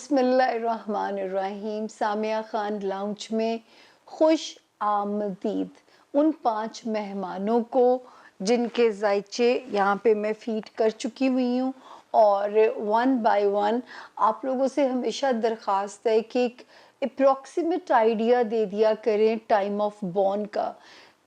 बिस्मिल्लाहिर्रहमानिर्रहीम। सामिया खान लाउंज में खुश आमदीद उन 5 मेहमानों को जिनके जायचे यहाँ पे मैं फीड कर चुकी हुई हूँ, और वन बाय वन आप लोगों से हमेशा दरख्वास्त है कि एक अप्रॉक्सीमेट आइडिया दे दिया करें टाइम ऑफ बॉर्न का।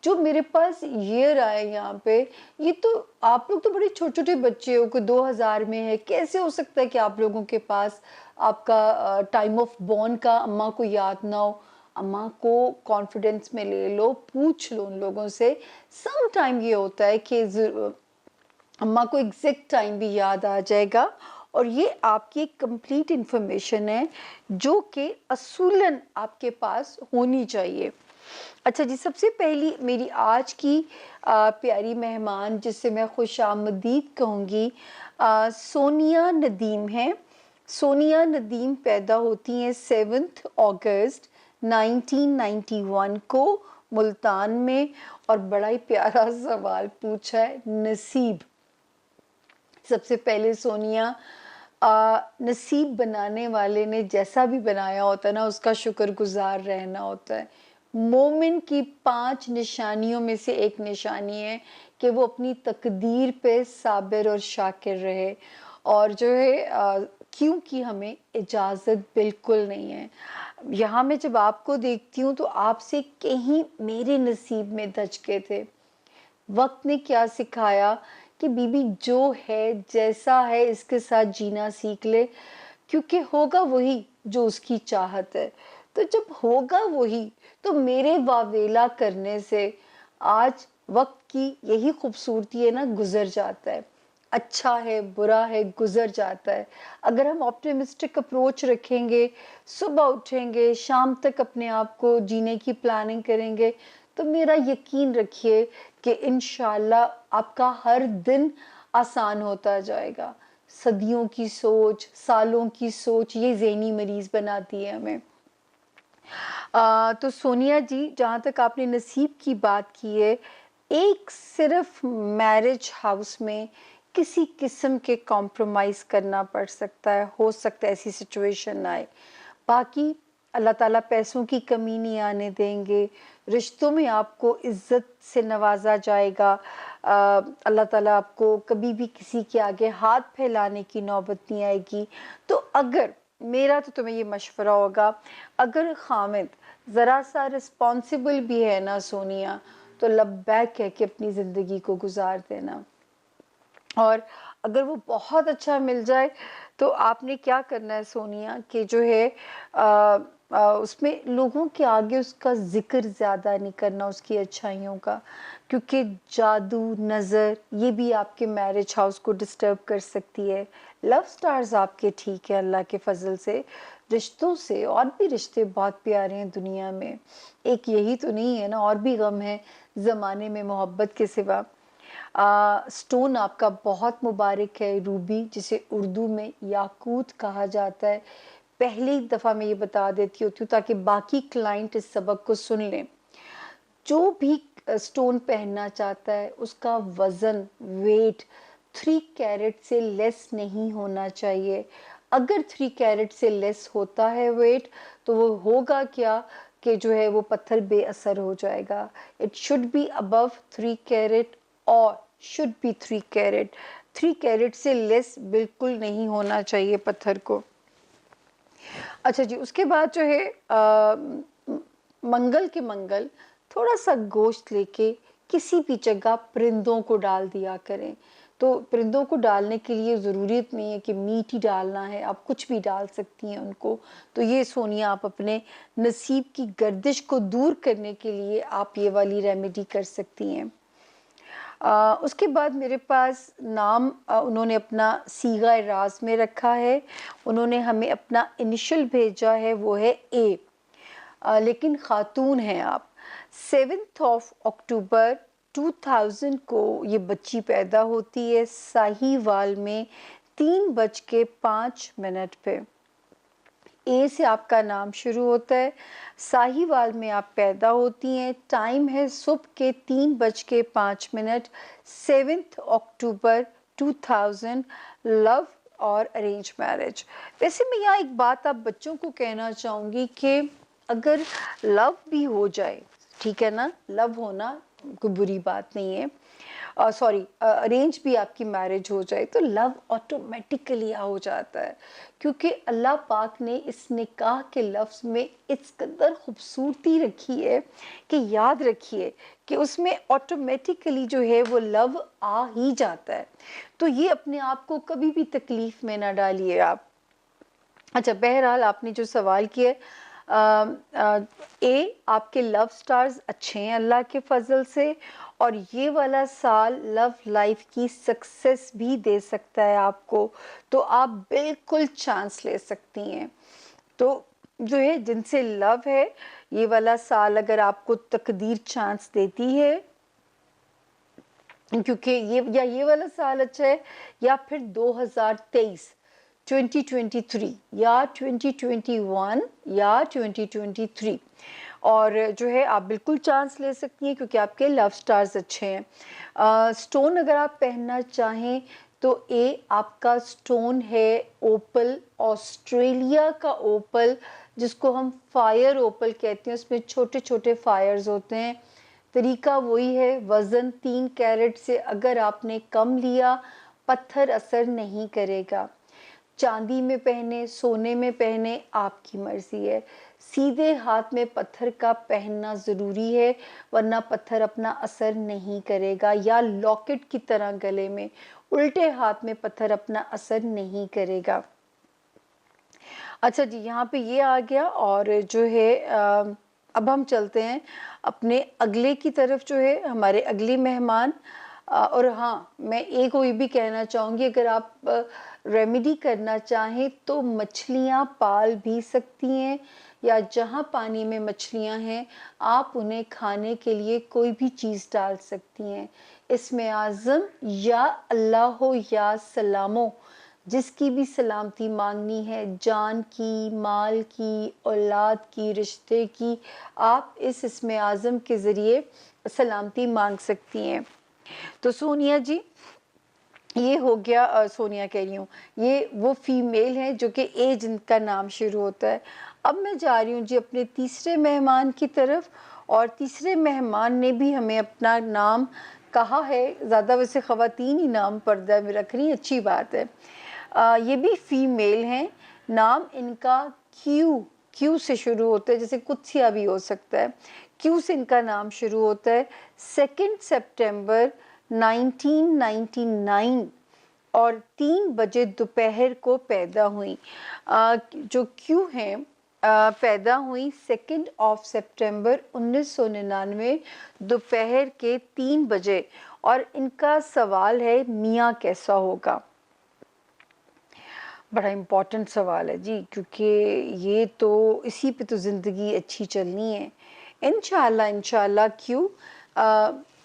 जो मेरे पास ईयर आए यहाँ पे, ये तो आप लोग तो बड़े छोटे छोटे बच्चे हो, कोई 2000 में है, कैसे हो सकता है कि आप लोगों के पास आपका टाइम ऑफ बॉर्न का अम्मा को याद ना हो। अम्मा को कॉन्फिडेंस में ले लो, पूछ लो उन लोगों से। सम टाइम ये होता है कि अम्मा को एग्जैक्ट टाइम भी याद आ जाएगा, और ये आपकी एक कंप्लीट इंफॉर्मेशन है जो कि असूलन आपके पास होनी चाहिए। अच्छा जी, सबसे पहली मेरी आज की प्यारी मेहमान जिससे मैं खुश आमदीद कहूँगी, सोनिया नदीम है। सोनिया नदीम पैदा होती हैं 7 अगस्त 1991 को मुल्तान में, और बड़ा ही प्यारा सवाल पूछा है, नसीब। सबसे पहले सोनिया, नसीब बनाने वाले ने जैसा भी बनाया होता है ना, उसका शुक्रगुजार रहना होता है। मोमिन की 5 निशानियों में से एक निशानी है कि वो अपनी तकदीर पे साबिर और शाकिर रहे, और जो है क्योंकि हमें इजाज़त बिल्कुल नहीं है। यहाँ मैं जब आपको देखती हूँ तो आपसे कहीं मेरे नसीब में दचके थे। वक्त ने क्या सिखाया कि बीबी जो है जैसा है इसके साथ जीना सीख ले, क्योंकि होगा वही जो उसकी चाहत है। तो जब होगा वही, तो मेरे वावेला करने से आज वक्त की यही खूबसूरती है ना, गुजर जाता है। अच्छा है बुरा है गुजर जाता है। अगर हम ऑप्टिमिस्टिक अप्रोच रखेंगे, सुबह उठेंगे, शाम तक अपने आप को जीने की प्लानिंग करेंगे, तो मेरा यकीन रखिए कि इंशाल्लाह आपका हर दिन आसान होता जाएगा। सदियों की सोच, सालों की सोच, ये ज़हनी मरीज बनाती है हमें। तो सोनिया जी, जहाँ तक आपने नसीब की बात की है, एक सिर्फ मैरिज हाउस में किसी किस्म के कॉम्प्रोमाइज़ करना पड़ सकता है, हो सकता है ऐसी सिचुएशन आए। बाकी अल्लाह ताला पैसों की कमी नहीं आने देंगे, रिश्तों में आपको इज़्ज़त से नवाजा जाएगा। अल्लाह ताला आपको कभी भी किसी के आगे हाथ फैलाने की नौबत नहीं आएगी। तो अगर मेरा तो तुम्हें ये मशवरा होगा, अगर खामिद ज़रा सा रिस्पॉन्सिबल भी है ना सोनिया, तो लब्बैक कह के अपनी ज़िंदगी को गुजार देना। और अगर वो बहुत अच्छा मिल जाए तो आपने क्या करना है सोनिया, कि जो है उसमें लोगों के आगे उसका जिक्र ज़्यादा नहीं करना, उसकी अच्छाइयों का, क्योंकि जादू नज़र ये भी आपके मैरिज हाउस को डिस्टर्ब कर सकती है। लव स्टार्स आपके ठीक है अल्लाह के फजल से, रिश्तों से और भी रिश्ते बहुत प्यारे हैं दुनिया में, एक यही तो नहीं है ना, और भी गम है ज़माने में मोहब्बत के सिवा। स्टोन आपका बहुत मुबारक है, रूबी, जिसे उर्दू में याकूत कहा जाता है। पहली दफ़ा मैं ये बता देती होती हूँ ताकि बाकी क्लाइंट इस सबक को सुन लें। जो भी स्टोन पहनना चाहता है उसका वज़न, वेट 3 कैरेट से लेस नहीं होना चाहिए। अगर 3 कैरेट से लेस होता है वेट, तो वो होगा क्या कि जो है वो पत्थर बेअसर हो जाएगा। It should be above 3 carat और शुड बी 3 कैरेट। 3 कैरेट से लेस बिल्कुल नहीं होना चाहिए पत्थर को। अच्छा जी, उसके बाद जो है मंगल के मंगल थोड़ा सा गोश्त लेके किसी भी जगह परिंदों को डाल दिया करें। तो परिंदों को डालने के लिए ज़रूरत नहीं है कि मीट ही डालना है, आप कुछ भी डाल सकती हैं उनको। तो ये सोनिया, आप अपने नसीब की गर्दिश को दूर करने के लिए आप ये वाली रेमेडी कर सकती हैं। उसके बाद मेरे पास नाम उन्होंने अपना सीगा राज में रखा है। उन्होंने हमें अपना इनिशियल भेजा है, वो है ए, लेकिन खातून हैं आप। 7 अक्टूबर 2000 को ये बच्ची पैदा होती है साहिवाल में 3:05 पे। ए से आपका नाम शुरू होता है, साहिवाल में आप पैदा होती हैं, टाइम है सुबह के 3:05। 7 अक्टूबर 2000। लव اور ارینج میرج. ویسے میں یہاں ایک بات آپ بچوں کو کہنا چاہوں گی کہ اگر لو بھی ہو جائے، ٹھیک ہے نا، لو ہونا کوئی بری بات نہیں ہے، سوری ارینج بھی آپ کی میرج ہو جائے تو لو آٹومیٹیکلی ہو جاتا ہے، کیونکہ اللہ پاک نے اس نکاح کے لفظ میں اس قدر خوبصورتی رکھی ہے کہ یاد رکھیے کہ اس میں آٹومیٹیکلی جو ہے وہ لو آ ہی جاتا ہے. تو یہ اپنے آپ کو کبھی بھی تکلیف میں نہ ڈالیے آپ. اچھا، بہرحال آپ نے جو سوال کیا اے، آپ کے لو سٹارز اچھے ہیں اللہ کے فضل سے، اور یہ والا سال لو لائف کی سکسس بھی دے سکتا ہے آپ کو، تو آپ بالکل چانس لے سکتی ہیں. تو جو ہے جن سے لو ہے، یہ والا سال اگر آپ کو تقدیر چانس دیتی ہے، کیونکہ یہ والا سال اچھا ہے، یا پھر 2023 2023 یا 2021 یا 2023، اور جو ہے آپ بالکل چانس لے سکتی ہیں کیونکہ آپ کے لو سٹارز اچھے ہیں. سٹون اگر آپ پہننا چاہیں تو آپ کا سٹون ہے اوپل، آسٹریلیا کا اوپل، جس کو ہم فائر اوپل کہتے ہیں. اس میں چھوٹے چھوٹے فائرز ہوتے ہیں. طریقہ وہی ہے، وزن 3 کیرٹ سے اگر آپ نے کم لیا، پتھر اثر نہیں کرے گا. چاندی میں پہنے، سونے میں پہنے، آپ کی مرضی ہے. سیدھے ہاتھ میں پتھر کا پہننا ضروری ہے، ورنہ پتھر اپنا اثر نہیں کرے گا، یا لاکٹ کی طرح گلے میں. الٹے ہاتھ میں پتھر اپنا اثر نہیں کرے گا. اچھا جی، یہاں پہ یہ آ گیا. اور جو ہے اب ہم چلتے ہیں اپنے اگلے کی طرف، جو ہے ہمارے اگلی مہمان. اور ہاں، میں ایک کوئی بھی کہنا چاہوں گی، اگر آپ ریمیڈی کرنا چاہیں تو مچھلیاں پال بھی سکتی ہیں، یا جہاں پانی میں مچھلیاں ہیں آپ انہیں کھانے کے لیے کوئی بھی چیز ڈال سکتی ہیں. اسم اعظم یا اللہ ہو یا سلامو، جس کی بھی سلامتی مانگنی ہے، جان کی، مال کی، اولاد کی، رشتے کی، آپ اس اسم اعظم کے ذریعے سلامتی مانگ سکتی ہیں. تو سونیا جی، یہ ہو گیا، سونیا کہہ رہی ہوں، یہ وہ فیمیل ہیں جو کہ اے جن کا نام شروع ہوتا ہے. اب میں جا رہی ہوں جی اپنے تیسرے مہمان کی طرف، اور تیسرے مہمان نے بھی ہمیں اپنا نام کہا ہے. زیادہ ویسے خواتین ہی نام پردہ میں رکھ رہی ہیں، اچھی بات ہے. یہ بھی فیمیل ہیں. نام ان کا کیو سے شروع ہوتا ہے، جیسے قدسیہ بھی ہو سکتا ہے. کیو سے ان کا نام شروع ہوتا ہے. 2 سپٹمبر 1999 اور 3 بجے دوپہر کو پیدا ہوئی. جو کیو ہیں پیدا ہوئی 2 سپٹمبر 1999 دوپہر کے 3 بجے. اور ان کا سوال ہے میاں کیسا ہوگا. بڑا امپورٹنٹ سوال ہے جی، کیونکہ یہ تو اسی پہ تو زندگی اچھی چلنی ہے. انشاءاللہ کیوں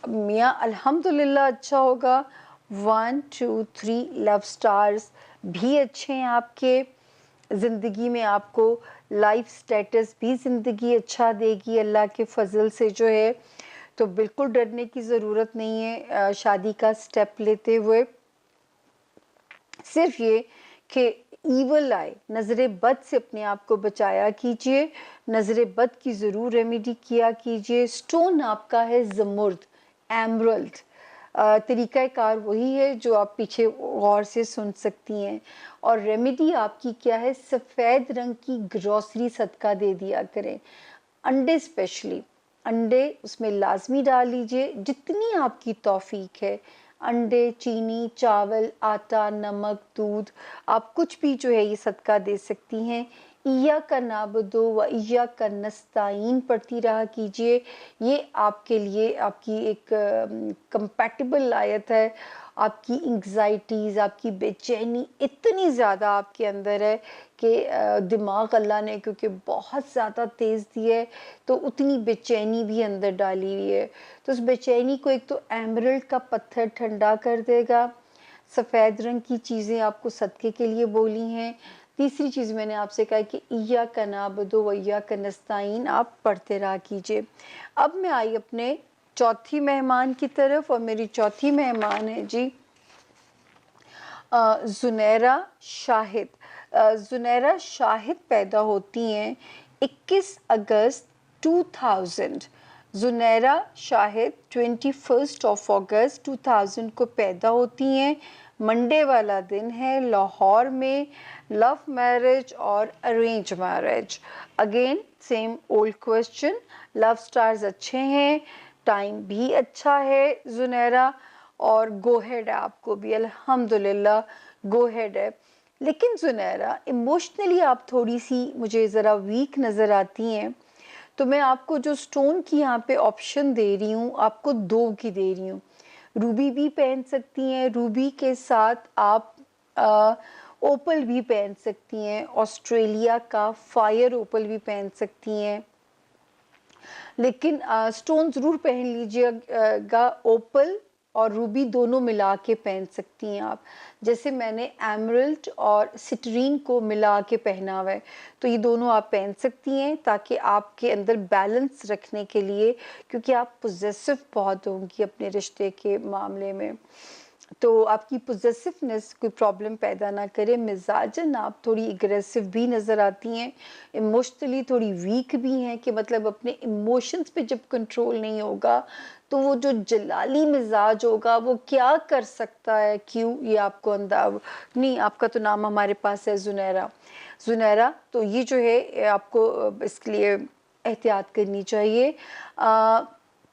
میاں الحمدللہ اچھا ہوگا. 1 2 3 لو سٹارز بھی اچھے ہیں آپ کے. زندگی میں آپ کو لائف سٹیٹس بھی زندگی اچھا دے گی اللہ کے فضل سے، جو ہے تو بالکل ڈرنے کی ضرورت نہیں ہے شادی کا سٹیپ لیتے ہوئے. صرف یہ کہ ایول آئے، نظر بد سے اپنے آپ کو بچایا کیجئے. نظر بد کی ضرور ریمیڈی کیا کیجئے. سٹون آپ کا ہے زمرد، ایمرلڈ. طریقہ کار وہی ہے جو آپ پیچھے غور سے سن سکتی ہیں. اور ریمیڈی آپ کی کیا ہے؟ سفید رنگ کی گروسری صدقہ دے دیا کریں. انڈے اسپیشلی، انڈے اس میں لازمی ڈال لیجئے جتنی آپ کی توفیق ہے. انڈے، چینی، چاول، آٹا، نمک، دودھ، آپ کچھ بھی جو ہے یہ صدقہ دے سکتی ہیں. ایاک نعبد و ایاک نستعین پڑھتی رہا کیجئے. یہ آپ کے لیے آپ کی ایک کمپیٹیبل آیت ہے. آپ کی انگزائٹیز، آپ کی بے چینی اتنی زیادہ آپ کے اندر ہے کہ دماغ اللہ نے کیونکہ بہت زیادہ تیز دی ہے تو اتنی بے چینی بھی اندر ڈالی ہوئی ہے. تو اس بے چینی کو ایک تو ایمرلڈ کا پتھر ٹھنڈا کر دے گا. سفید رنگ کی چیزیں آپ کو صدقے کے لیے بولی ہیں. تیسری چیز میں نے آپ سے کہا کہ ایاک نعبد و ایاک نستعین آپ پڑھتے رہا کیجئے. اب میں آئی اپنے چوتھی مہمان کی طرف، اور میری چوتھی مہمان ہے جی जुनैरा शाहिद। जुनैरा शाहिद पैदा होती हैं 21 अगस्त 2000। जुनैरा शाहिद 21 अगस्त 2000 को पैदा होती हैं। मंडे वाला दिन है, लाहौर में। लव मैरिज और arrange marriage, again same old question. Love stars अच्छे हैं, टाइम भी अच्छा है जुनैरा, और गो हेड है आपको भी, अल्हम्दुलिल्लाह गो हेड है। लेकिन जुनैरा इमोशनली आप थोड़ी सी मुझे ज़रा वीक नज़र आती हैं, तो मैं आपको जो स्टोन की यहाँ पे ऑप्शन दे रही हूँ, आपको 2 की दे रही हूँ। रूबी भी पहन सकती हैं, रूबी के साथ आप ओपल भी पहन सकती हैं, ऑस्ट्रेलिया का फायर ओपल भी पहन सकती हैं। लेकिन स्टोन ज़रूर पहन लीजिएगा, ओपल और रूबी दोनों मिला के पहन सकती हैं आप। जैसे मैंने एमरल्ड और सिट्रीन को मिला के पहना हुआ है, तो ये दोनों आप पहन सकती हैं ताकि आपके अंदर बैलेंस रखने के लिए, क्योंकि आप पोजेसिव बहुत होंगी अपने रिश्ते के मामले में, तो आपकी पोजेसिवनेस कोई प्रॉब्लम पैदा ना करे। मिजाजन आप थोड़ी एग्रेसिव भी नज़र आती हैं, इमोशनली थोड़ी वीक भी हैं, कि मतलब अपने इमोशंस पे जब कंट्रोल नहीं होगा तो वो जो जलाली मिजाज होगा वो क्या कर सकता है, क्यों, ये आपको नहीं। आपका तो नाम हमारे पास है जुनैरा। जुनैरा, तो ये जो है आपको इसके लिए एहतियात करनी चाहिए।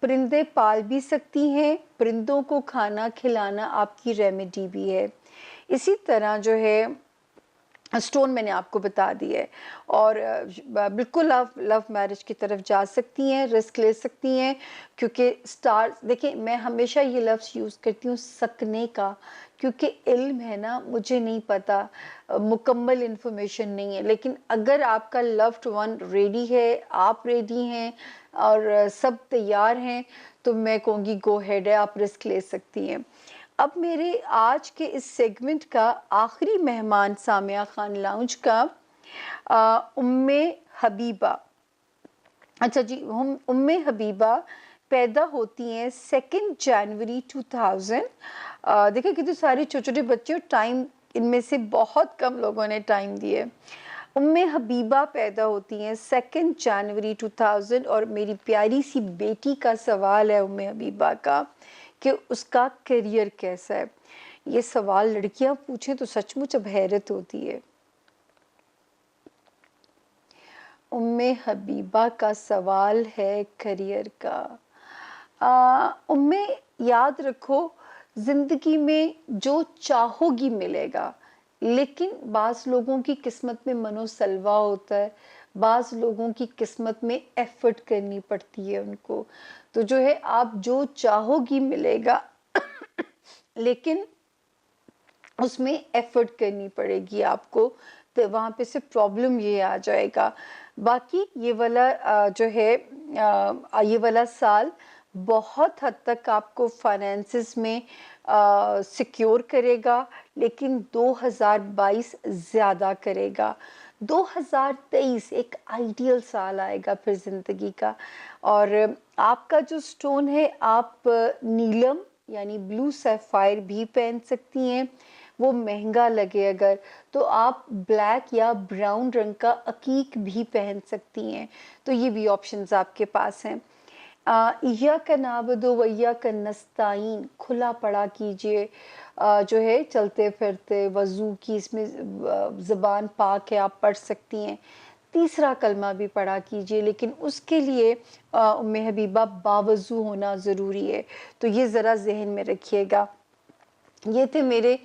परिंदे पाल भी सकती हैं, परिंदों को खाना खिलाना आपकी रेमेडी भी है। इसी तरह जो है स्टोन मैंने आपको बता दिया है, और बिल्कुल आप लव मैरिज की तरफ जा सकती हैं, रिस्क ले सकती हैं, क्योंकि स्टार देखिए, मैं हमेशा ये लफ्ज़ यूज़ करती हूँ सकने का, क्योंकि इल्म है ना, मुझे नहीं पता, मुकम्मल इन्फॉर्मेशन नहीं है, लेकिन अगर आपका लव्ड वन रेडी है, आप रेडी हैं और सब तैयार हैं, तो मैं कहूँगी गो हेड है, आप रिस्क ले सकती हैं। अब मेरे आज के इस सेगमेंट का आखिरी मेहमान सामिया खान लाउंज का उम्मे हबीबा। अच्छा जी, हम उम्मे हबीबा पैदा होती हैं 2 जनवरी 2000। देखिए कितने सारे छोटे छोटे बच्चे, और टाइम इनमें से बहुत कम लोगों ने टाइम दिए। उम्मे हबीबा पैदा होती हैं 2 जनवरी 2000, और मेरी प्यारी सी बेटी का सवाल है उम्मे हबीबा का कि उसका करियर कैसा है। ये सवाल लड़कियां पूछें तो सचमुच अब हैरत होती है। उम्मे हबीबा का सवाल है करियर का। उम्मे, याद रखो, ज़िंदगी में जो चाहोगी मिलेगा, लेकिन बाज़ लोगों की किस्मत में मनोसलवा होता है, बाज़ लोगों की किस्मत में एफ़र्ट करनी पड़ती है उनको। तो जो है, आप जो चाहोगी मिलेगा लेकिन उसमें एफ़र्ट करनी पड़ेगी आपको, तो वहाँ पे से प्रॉब्लम ये आ जाएगा। बाकी ये वाला जो है ये वाला साल बहुत हद तक आपको फाइनेंसिस में सिक्योर करेगा, लेकिन 2022 ज़्यादा करेगा। 2023 एक आइडियल साल आएगा फिर ज़िंदगी का। और आपका जो स्टोन है, आप नीलम यानी ब्लू सैफायर भी पहन सकती हैं, वो महंगा लगे अगर, तो आप ब्लैक या ब्राउन रंग का अकीक भी पहन सकती हैं। तो ये भी ऑप्शंस आपके पास हैं। इय्याका नअबुदु व इय्याका नस्ताईन खुला पड़ा कीजिए, जो है चलते फिरते, वज़ू की इसमें ज़बान पाक है, आप पढ़ सकती हैं। तीसरा कलमा भी पढ़ा कीजिए, लेकिन उसके लिए उम्मे हबीबा बावज़ू होना ज़रूरी है, तो ये ज़रा ज़हन में रखिएगा। ये थे मेरे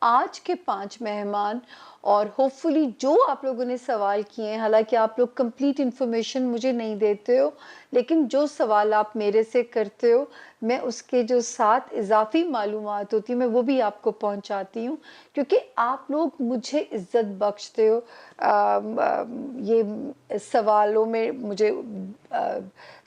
आज के 5 मेहमान, और होपफुली जो आप लोगों ने सवाल किए हैं, हालांकि आप लोग कंप्लीट इन्फॉर्मेशन मुझे नहीं देते हो, लेकिन जो सवाल आप मेरे से करते हो, मैं उसके जो साथ इजाफी मालूमात होती है, मैं वो भी आपको पहुंचाती हूँ, क्योंकि आप लोग मुझे इज़्ज़त बख्शते हो। ये सवालों में मुझे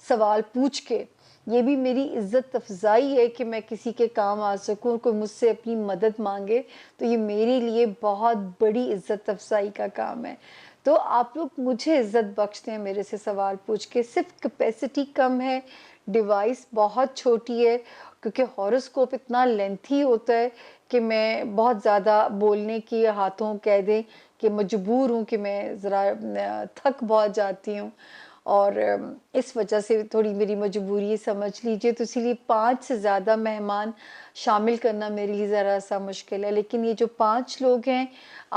सवाल पूछ के, ये भी मेरी इज़्ज़त अफ़ज़ाई है कि मैं किसी के काम आ सकूं, कोई मुझसे अपनी मदद मांगे, तो ये मेरे लिए बहुत बड़ी इज़्ज़त अफ़ज़ाई का काम है। तो आप लोग मुझे इज़्ज़त बख्शते हैं मेरे से सवाल पूछ के। सिर्फ कैपेसिटी कम है, डिवाइस बहुत छोटी है, کیونکہ ہاروسکوپ اتنا لینتھی ہوتا ہے کہ میں بہت زیادہ بولنے کی ہاتھوں کہہ دیں کہ مجبور ہوں کہ میں ذرا تھک بہت جاتی ہوں، اور اس وجہ سے تھوڑی میری مجبوری سمجھ لیجئے، تو اسی لیے 5 سے زیادہ مہمان شامل کرنا میرے لیے ذرا سا مشکل ہے، لیکن یہ جو 5 لوگ ہیں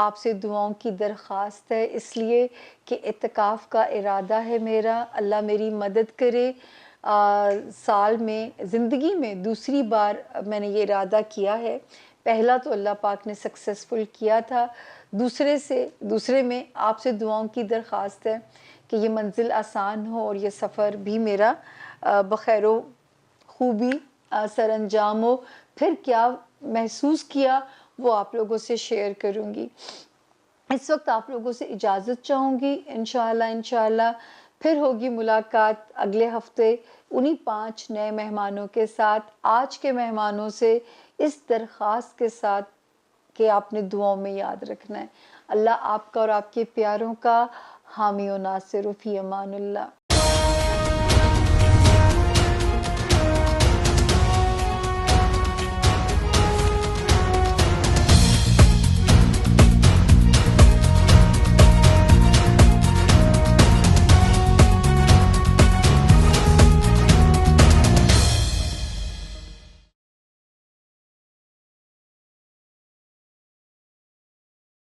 آپ سے دعاؤں کی درخواست ہے، اس لیے کہ اعتکاف کا ارادہ ہے میرا، اللہ میری مدد کرے۔ سال میں زندگی میں دوسری بار میں نے یہ ارادہ کیا ہے، پہلا تو اللہ پاک نے سکسیسفل کیا تھا، دوسرے میں آپ سے دعاؤں کی درخواست ہے کہ یہ منزل آسان ہو اور یہ سفر بھی میرا بخیر و خوبی سر انجام ہو۔ پھر کیا محسوس کیا وہ آپ لوگوں سے شیئر کروں گی۔ اس وقت آپ لوگوں سے اجازت چاہوں گی، انشاءاللہ پھر ہوگی ملاقات اگلے ہفتے انہی 5 نئے مہمانوں کے ساتھ، آج کے مہمانوں سے اس درخواست کے ساتھ کہ آپ نے دعاؤں میں یاد رکھنا ہے۔ اللہ آپ کا اور آپ کے پیاروں کا حامی و ناصر، فی امان اللہ۔